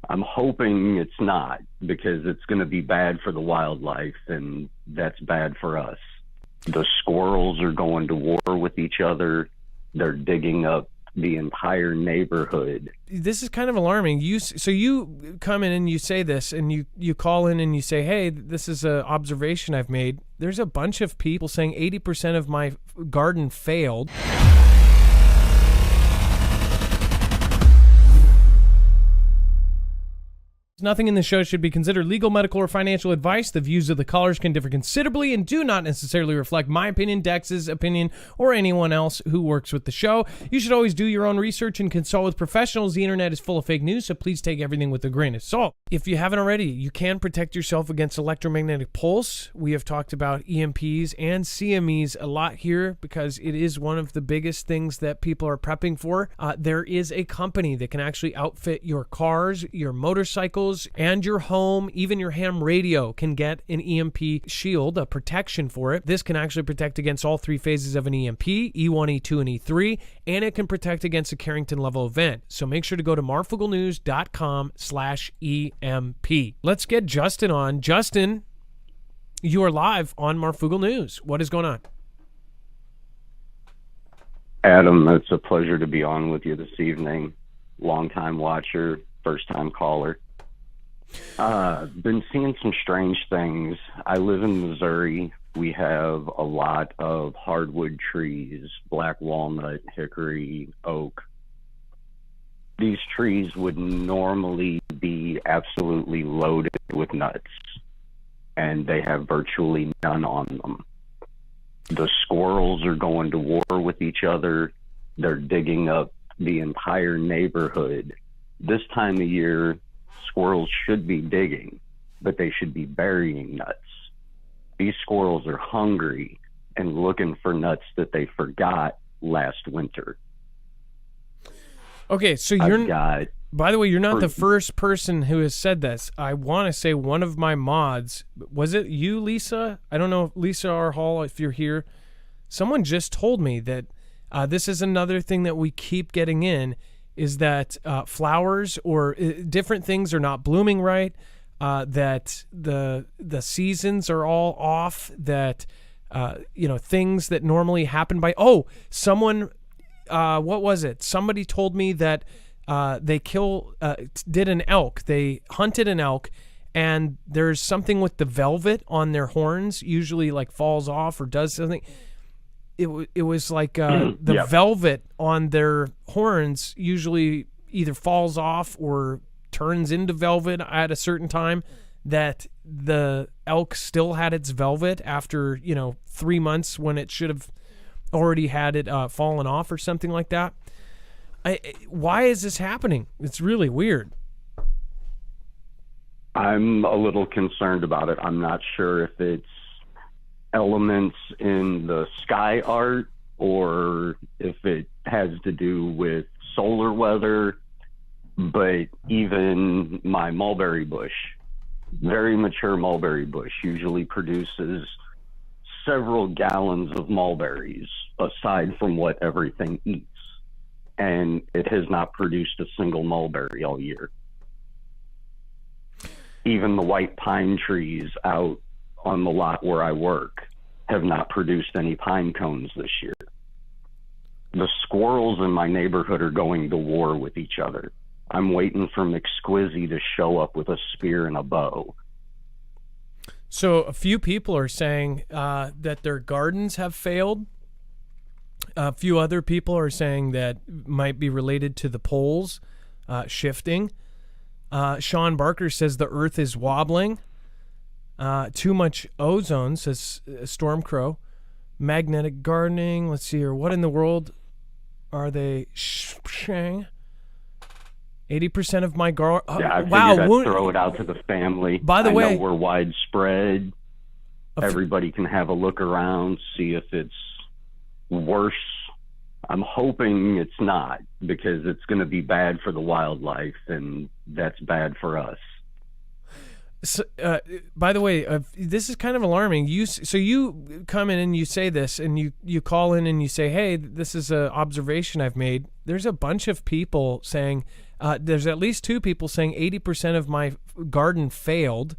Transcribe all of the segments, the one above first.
I'm hoping it's not, because it's going to be bad for the wildlife, and that's bad for us. The squirrels are going to war with each other. They're digging up the entire neighborhood. This is kind of alarming. So you come in and you say this, and you call in and you say, hey, this is an observation I've made. There's a bunch of people saying 80% of my garden failed. Nothing in this show should be considered legal, medical, or financial advice. The views of the callers can differ considerably and do not necessarily reflect my opinion, Dex's opinion, or anyone else who works with the show. You should always do your own research and consult with professionals. The internet is full of fake news, so please take everything with a grain of salt. If you haven't already, you can protect yourself against electromagnetic pulse. We have talked about EMPs and CMEs a lot here because it is one of the biggest things that people are prepping for. There is a company that can actually outfit your cars, your motorcycles, and your home. Even your ham radio can get an EMP shield, a protection for it. This can actually protect against all three phases of an EMP, E1, E2, and E3, and it can protect against a Carrington level event. So make sure to go to marfooglenews.com/EMP. Let's get Justin on. Justin, you are live on Marfoogle News. What is going on? Adam, it's a pleasure to be on with you this evening. Long-time watcher, first-time caller. Been seeing some strange things. I live in Missouri. We have a lot of hardwood trees, black walnut, hickory, oak. These trees would normally be absolutely loaded with nuts, and they have virtually none on them. The squirrels are going to war with each other. They're digging up the entire neighborhood. This time of year, squirrels should be digging, but they should be burying nuts. These squirrels are hungry and looking for nuts that they forgot last winter. Okay, so by the way, you're not the first person who has said this. I want to say one of my mods, was it you, Lisa? I don't know, Lisa R. Hall, if you're here. Someone just told me that this is another thing that we keep getting in, is that flowers or different things are not blooming right, that the seasons are all off, that things that normally happen by someone what was it? Somebody told me that they did an elk. They hunted an elk, and there's something with the velvet on their horns, usually like falls off or does something. It was like the velvet on their horns usually either falls off or turns into velvet at a certain time, that the elk still had its velvet after 3 months when it should have already had it fallen off or something like that. Why is this happening? It's really weird. I'm a little concerned about it. I'm not sure if it's elements in the sky art or if it has to do with solar weather, but even my mulberry bush, very mature mulberry bush, usually produces several gallons of mulberries aside from what everything eats, and it has not produced a single mulberry all year. Even the white pine trees out on the lot where I work have not produced any pine cones this year. The squirrels in my neighborhood are going to war with each other. I'm waiting for McSquizzy to show up with a spear and a bow. So a few people are saying that their gardens have failed. A few other people are saying that might be related to the poles shifting. Sean Barker says the earth is wobbling. Too much ozone, says Stormcrow. Magnetic gardening. Let's see here. What in the world are they? 80% of my garden. I figured I'd throw it out to the family. By the way, I know we're widespread. Everybody can have a look around, see if it's worse. I'm hoping it's not, because it's going to be bad for the wildlife, and that's bad for us. So, by the way, this is kind of alarming. You come in and you say this, and you call in and you say, hey, this is an observation I've made. There's a bunch of people saying There's at least 2 people saying 80% of my garden failed.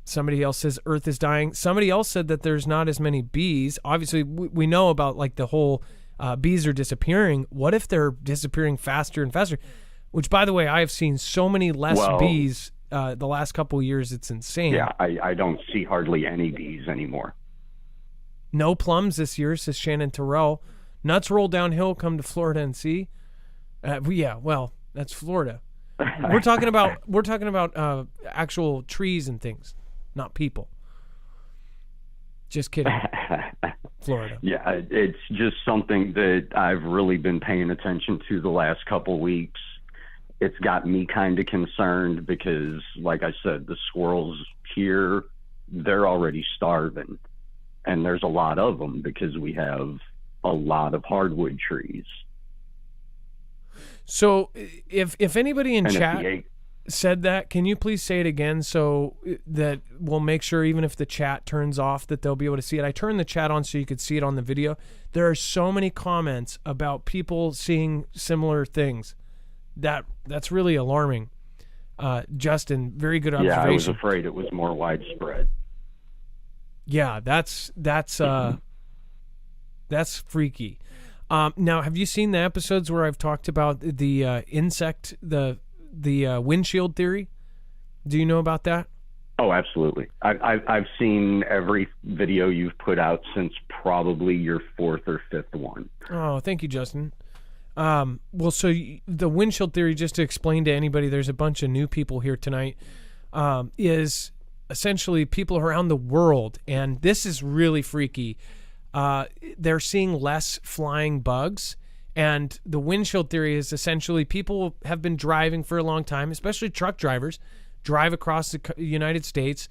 Somebody else says Earth is dying. Somebody else said that there's not as many bees. Obviously, we know about like the whole bees are disappearing. What if they're disappearing faster and faster? Which, by the way, I have seen so many less bees the last couple of years. It's insane. Yeah, I don't see hardly any bees anymore. No plums this year, says Shannon Terrell. Nuts roll downhill, come to Florida and see. Yeah, well, that's Florida. We're talking about actual trees and things, not people. Just kidding. Florida. Yeah, it's just something that I've really been paying attention to the last couple weeks. It's got me kind of concerned because, like I said, the squirrels here, they're already starving. And there's a lot of them because we have a lot of hardwood trees. So if anybody in chat said that, can you please say it again so that we'll make sure even if the chat turns off that they'll be able to see it? I turned the chat on so you could see it on the video. There are so many comments about people seeing similar things. That's really alarming. Justin, very good observation. Yeah, I was afraid it was more widespread. Yeah, that's freaky. Now, have you seen the episodes where I've talked about the insect, the windshield theory? Do you know about that? Oh, absolutely. I've seen every video you've put out since probably your 4th or 5th one. Oh, thank you, Justin. Well, so the windshield theory, just to explain to anybody, there's a bunch of new people here tonight, is essentially people around the world, and this is really freaky. They're seeing less flying bugs, and the windshield theory is essentially people have been driving for a long time, especially truck drivers, drive across the United States,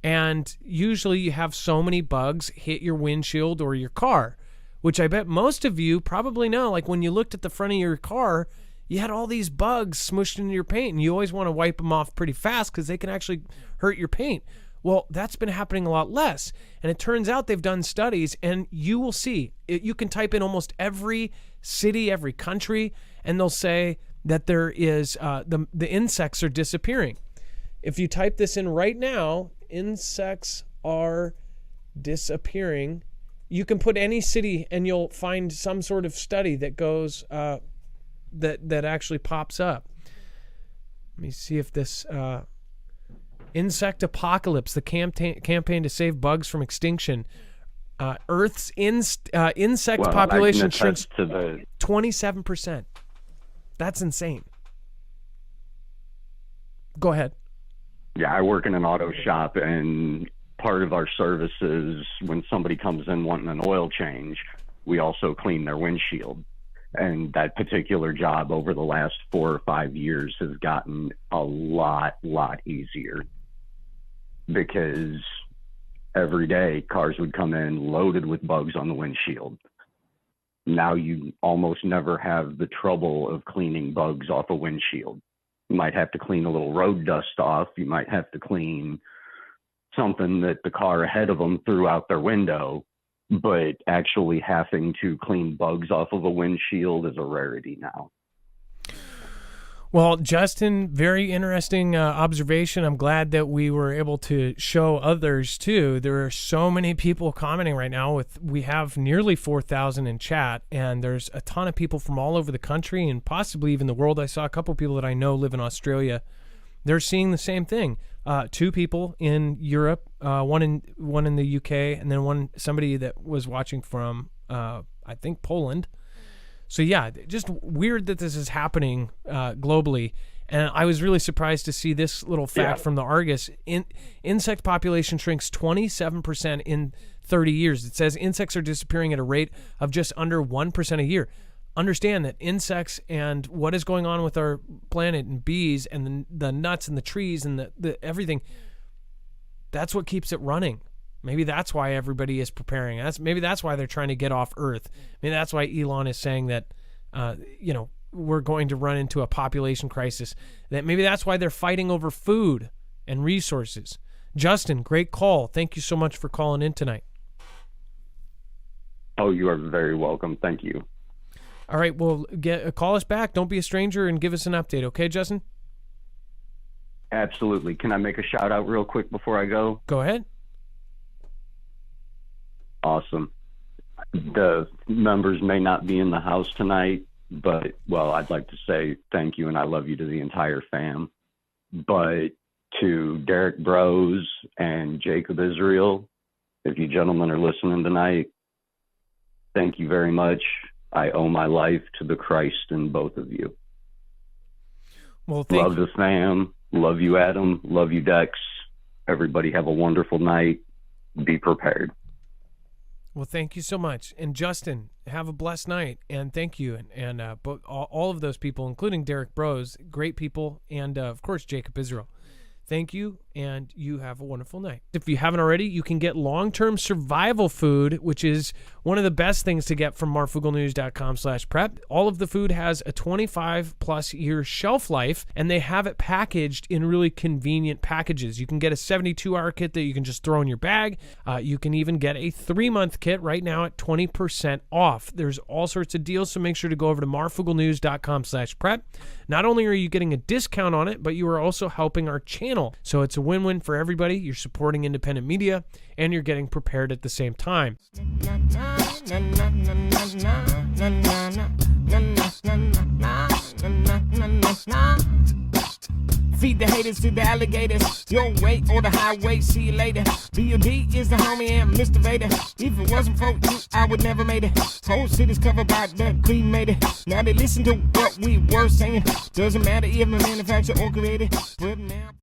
and usually you have so many bugs hit your windshield or your car, which I bet most of you probably know. Like when you looked at the front of your car, you had all these bugs smushed into your paint, and you always want to wipe them off pretty fast because they can actually hurt your paint. Well, that's been happening a lot less. And it turns out they've done studies, and you will see. You can type in almost every city, every country, and they'll say that there is the insects are disappearing. If you type this in right now, insects are disappearing, you can put any city and you'll find some sort of study that goes that actually pops up. Let me see if this insect apocalypse, the campaign to save bugs from extinction. Earth's insect population shrinks to 27%. That's insane. Go ahead. Yeah, I work in an auto shop, and part of our service is when somebody comes in wanting an oil change, we also clean their windshield. And that particular job over the last 4 or 5 years has gotten a lot easier because every day cars would come in loaded with bugs on the windshield. Now you almost never have the trouble of cleaning bugs off a windshield. You might have to clean a little road dust off. You might have to clean something that the car ahead of them threw out their window, but actually having to clean bugs off of a windshield is a rarity now. Well, Justin, very interesting observation. I'm glad that we were able to show others too. There are so many people commenting right now. We have nearly 4,000 in chat, and there's a ton of people from all over the country and possibly even the world. I saw a couple people that I know live in Australia. They're seeing the same thing. 2 people in Europe, one in the UK, and then somebody that was watching from I think Poland. So yeah, just weird that this is happening globally. And I was really surprised to see this little fact from the Argus. Insect population shrinks 27% in 30 years. It says insects are disappearing at a rate of just under 1% a year. Understand that insects and what is going on with our planet and bees and the nuts and the trees and the everything, that's what keeps it running. Maybe that's why everybody is preparing. Maybe that's why they're trying to get off Earth. Maybe that's why Elon is saying that, we're going to run into a population crisis. That maybe that's why they're fighting over food and resources. Justin, great call. Thank you so much for calling in tonight. Oh, you are very welcome. Thank you. All right, well, call us back. Don't be a stranger and give us an update, okay, Justin? Absolutely. Can I make a shout out real quick before I go? Go ahead. Awesome. The members may not be in the house tonight, but, well, I'd like to say thank you and I love you to the entire fam. But to Derek Bros and Jacob Israel, if you gentlemen are listening tonight, thank you very much. I owe my life to the Christ in both of you. Well, love the fam. Love you, Adam. Love you, Dex. Everybody have a wonderful night. Be prepared. Well, thank you so much. And Justin, have a blessed night. And thank you. And all of those people, including Derek Bros, great people. And, of course, Jacob Israel. Thank you, and you have a wonderful night. If you haven't already, you can get long-term survival food, which is one of the best things to get from marfooglenews.com/prep. All of the food has a 25-plus year shelf life, and they have it packaged in really convenient packages. You can get a 72-hour kit that you can just throw in your bag. You can even get a 3-month kit right now at 20% off. There's all sorts of deals, so make sure to go over to marfooglenews.com/prep. Not only are you getting a discount on it, but you are also helping our channel. So it's a win-win for everybody. You're supporting independent media, and you're getting prepared at the same time. Feed the haters to the alligators. Your way or the highway, see you later. B.O.D. is the homie and Mr. Vader. If it wasn't for you, I would never made it. Whole city's covered by the cremated. Now they listen to what we were saying. Doesn't matter if the manufacturer or created. But now